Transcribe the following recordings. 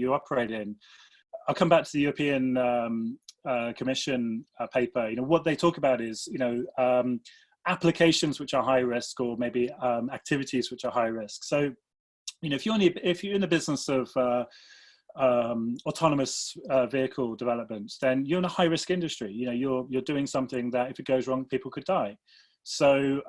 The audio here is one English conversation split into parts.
you operate in. I'll come back to the European Commission paper. What they talk about is, applications which are high risk, or maybe activities which are high risk. So, if you're in the business of autonomous vehicle development, then you're in a high risk industry. You're doing something that if it goes wrong, people could die. So,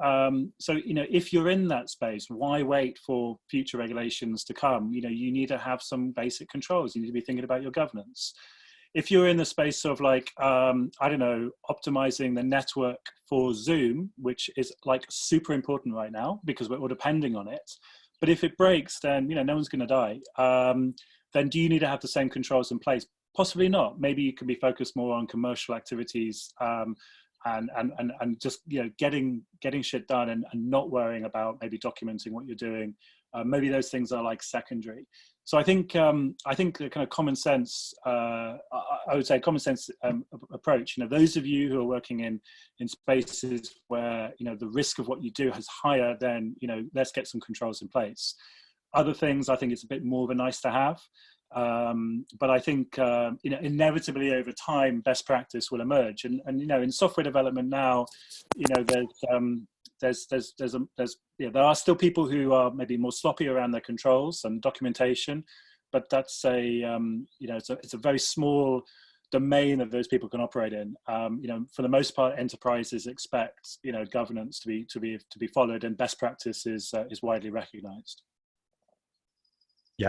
if you're in that space, why wait for future regulations to come? You need to have some basic controls. You need to be thinking about your governance. If you're in the space of optimizing the network for Zoom, which is super important right now because we're all depending on it. But if it breaks, then, no one's going to die. Then do you need to have the same controls in place? Possibly not. Maybe you can be focused more on commercial activities, and just getting shit done, and not worrying about maybe documenting what you're doing. Maybe those things are secondary. So I think the kind of common sense, I would say common sense approach. Those of you who are working in spaces where the risk of what you do is higher, then let's get some controls in place. Other things, I think it's a bit more of a nice to have. But I think inevitably over time best practice will emerge, and in software development now, there are still people who are maybe more sloppy around their controls and documentation, but that's it's a very small domain that those people can operate in. For the most part, enterprises expect governance to be followed, and best practice is widely recognized.